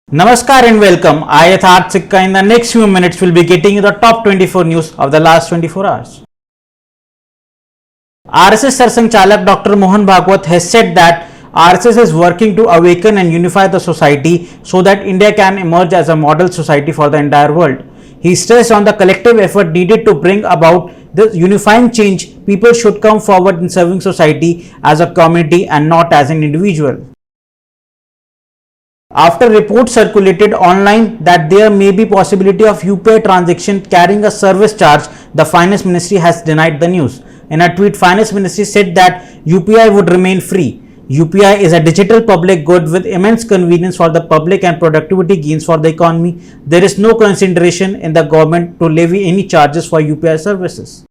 Namaskar and welcome. I Yatharth Sikka. In the next few minutes, we'll be getting you the top 24 news of the last 24 hours. RSS Sarsang Chalak Dr. Mohan Bhagwat has said that RSS is working to awaken and unify the society so that India can emerge as a model society for the entire world. He stressed on the collective effort needed to bring about this unifying change. People should come forward in serving society as a community and not as an individual. After reports circulated online that there may be possibility of UPI transaction carrying a service charge, the Finance Ministry has denied the news. In a tweet, Finance Ministry said that UPI would remain free. UPI is a digital public good with immense convenience for the public and productivity gains for the economy. There is no consideration in the government to levy any charges for UPI services.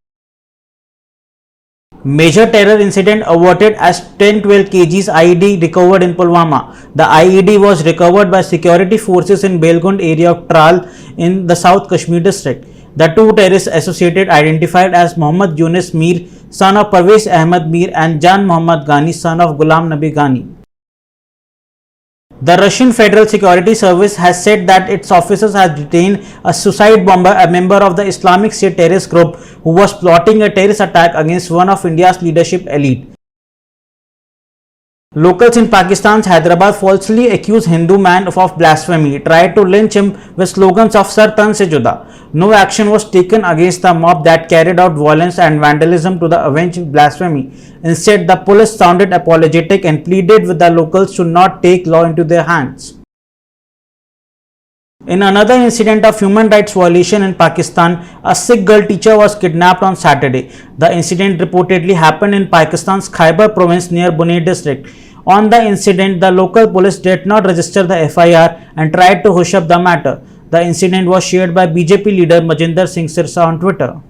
Major terror incident averted as 10-12 kgs IED recovered in Pulwama. The IED was recovered by security forces in Belgund area of Tral in the South Kashmir district. The two terrorists associated identified as Mohammad Yunus Mir, son of Parvez Ahmad Mir, and Jan Mohammad Ghani, son of Ghulam Nabi Ghani. The Russian Federal Security Service has said that its officers have detained a suicide bomber, a member of the Islamic State terrorist group who was plotting a terrorist attack against one of India's leadership elite. Locals in Pakistan's Hyderabad falsely accused Hindu man of blasphemy, tried to lynch him with slogans of Sar Tan Se Juda. No action was taken against the mob that carried out violence and vandalism to the avenged blasphemy. Instead, the police sounded apologetic and pleaded with the locals to not take law into their hands. In another incident of human rights violation in Pakistan, a Sikh girl teacher was kidnapped on Saturday. The incident reportedly happened in Pakistan's Khyber province near Pune district. On the incident, the local police did not register the FIR and tried to hush up the matter. The incident was shared by BJP leader Majinder Singh Sirsa on Twitter.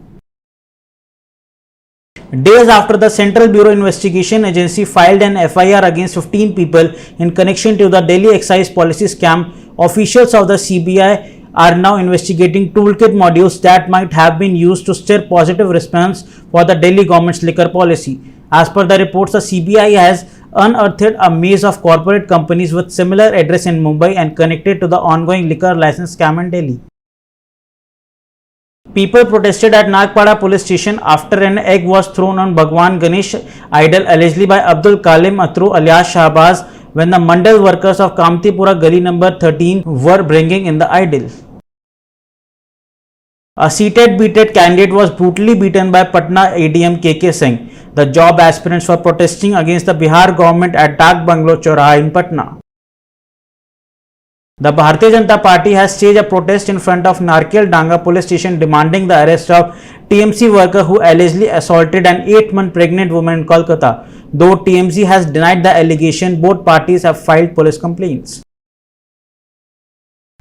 Days after the Central Bureau Investigation Agency filed an FIR against 15 people in connection to the Delhi excise policy scam, officials of the CBI are now investigating toolkit modules that might have been used to stir positive response for the Delhi government's liquor policy. As per the reports, the CBI has unearthed a maze of corporate companies with similar address in Mumbai and connected to the ongoing liquor license scam in Delhi. People protested at Nagpada police station after an egg was thrown on Bhagwan Ganesh idol allegedly by Abdul Kalim Atru alias Shahbaz when the Mandal workers of Kamtipura Gali number 13 were bringing in the idol. A seated BTED candidate was brutally beaten by Patna ADM KK Singh. The job aspirants were protesting against the Bihar government at Dak Bungalow Chauraha in Patna. The Bharatiya Janata Party has staged a protest in front of Narkel Danga police station demanding the arrest of TMC worker who allegedly assaulted an 8-month pregnant woman in Kolkata. Though TMC has denied the allegation, both parties have filed police complaints.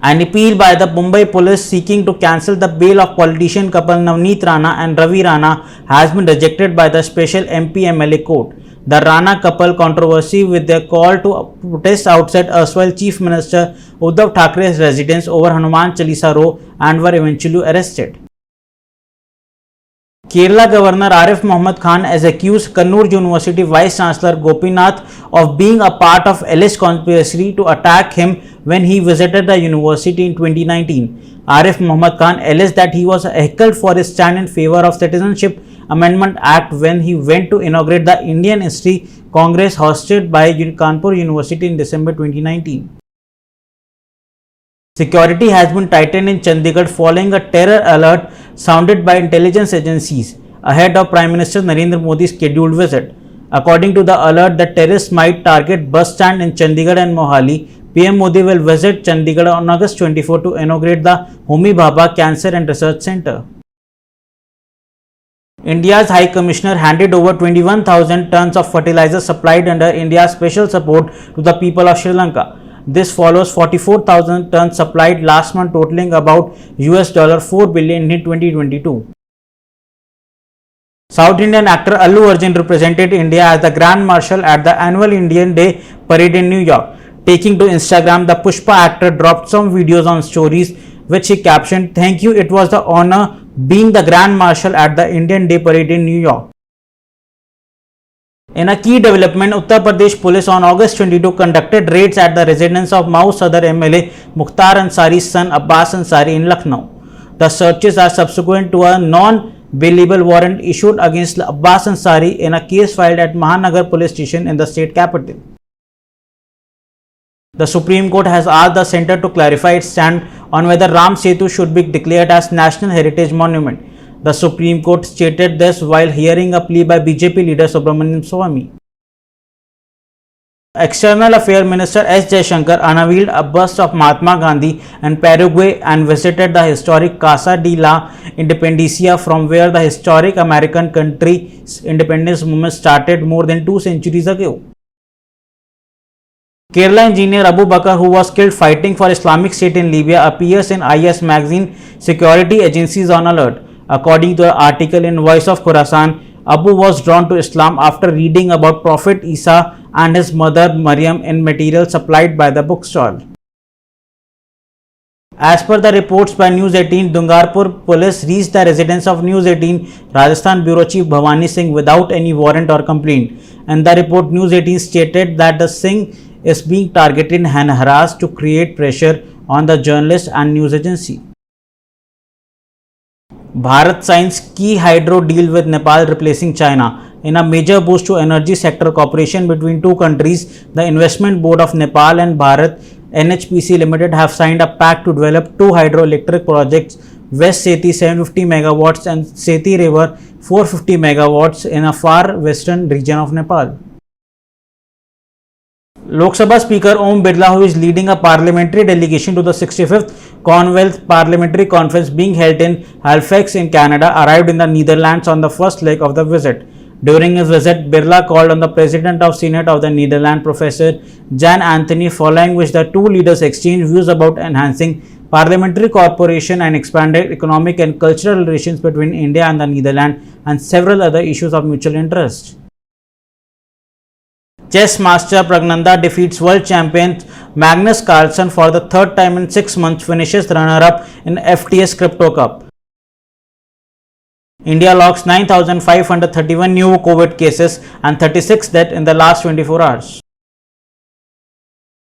An appeal by the Mumbai police seeking to cancel the bail of politician couple Navneet Rana and Ravi Rana has been rejected by the special MP-MLA court. The Rana couple controversy with their call to protest outside erstwhile Chief Minister Uddhav Thackeray's residence over Hanuman Chalisa row and were eventually arrested. Kerala Governor Arif Mohammed Khan has accused Kannur University Vice Chancellor Gopinath of being a part of alleged conspiracy to attack him when he visited the university in 2019. Arif Mohammed Khan alleged that he was heckled for his stand in favor of Citizenship Amendment Act when he went to inaugurate the Indian History Congress hosted by Kanpur University in December 2019. Security has been tightened in Chandigarh following a terror alert sounded by intelligence agencies ahead of Prime Minister Narendra Modi's scheduled visit. According to the alert, the terrorists might target bus stand in Chandigarh and Mohali. PM Modi will visit Chandigarh on August 24 to inaugurate the Homi Bhabha Cancer and Research Centre. India's High Commissioner handed over 21,000 tons of fertilizer supplied under India's special support to the people of Sri Lanka. This follows 44,000 tons supplied last month, totaling about $4 billion in 2022. South Indian actor Allu Arjun represented India as the Grand Marshal at the annual Indian Day parade in New York. Taking to Instagram, the Pushpa actor dropped some videos on stories which he captioned, "Thank you, it was the honor being the Grand Marshal at the Indian Day parade in New York." In a key development, Uttar Pradesh Police on August 22 conducted raids at the residence of Mau Sadar MLA Mukhtar Ansari's son Abbas Ansari in Lucknow. The searches are subsequent to a non-bailable warrant issued against Abbas Ansari in a case filed at Mahanagar Police Station in the state capital. The Supreme Court has asked the centre to clarify its stand on whether Ram Setu should be declared as National Heritage Monument. The Supreme Court stated this while hearing a plea by BJP leader Subramanian Swamy. External Affairs Minister S. Jaishankar unveiled a bust of Mahatma Gandhi in Paraguay and visited the historic Casa de la Independencia, from where the historic American country's independence movement started more than 2 centuries ago. Kerala engineer Abu Bakr, who was killed fighting for Islamic State in Libya, appears in IS magazine Security Agencies on Alert. According to an article in Voice of Khorasan, Abu was drawn to Islam after reading about Prophet Isa and his mother Maryam in material supplied by the bookstall. As per the reports by News 18, Dungarpur police reached the residence of News 18 Rajasthan Bureau Chief Bhavani Singh without any warrant or complaint. In the report, News 18 stated that the Singh is being targeted and harassed to create pressure on the journalist and news agency. Bharat signs key hydro deal with Nepal, replacing China. In a major boost to energy sector cooperation between two countries, the Investment Board of Nepal and Bharat NHPC Limited have signed a pact to develop 2 hydroelectric projects, West Seti 750 megawatts and Seti River 450 megawatts in a far western region of Nepal. Lok Sabha Speaker Om Birla, who is leading a parliamentary delegation to the 65th Commonwealth Parliamentary Conference being held in Halifax in Canada, arrived in the Netherlands on the first leg of the visit. During his visit, Birla called on the President of Senate of the Netherlands, Professor Jan Anthony, following which the two leaders exchanged views about enhancing parliamentary cooperation and expanded economic and cultural relations between India and the Netherlands, and several other issues of mutual interest. Chess master Pragnanda defeats world champion Magnus Carlsen for the third time in 6 months, finishes runner-up in FTS Crypto Cup. India logs 9,531 new COVID cases and 36 deaths in the last 24 hours.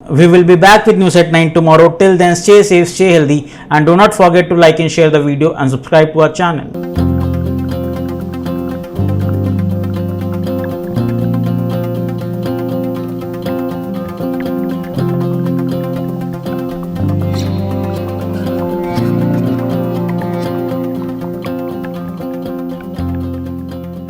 We will be back with news at 9 tomorrow. Till then, stay safe, stay healthy, and do not forget to like and share the video and subscribe to our channel.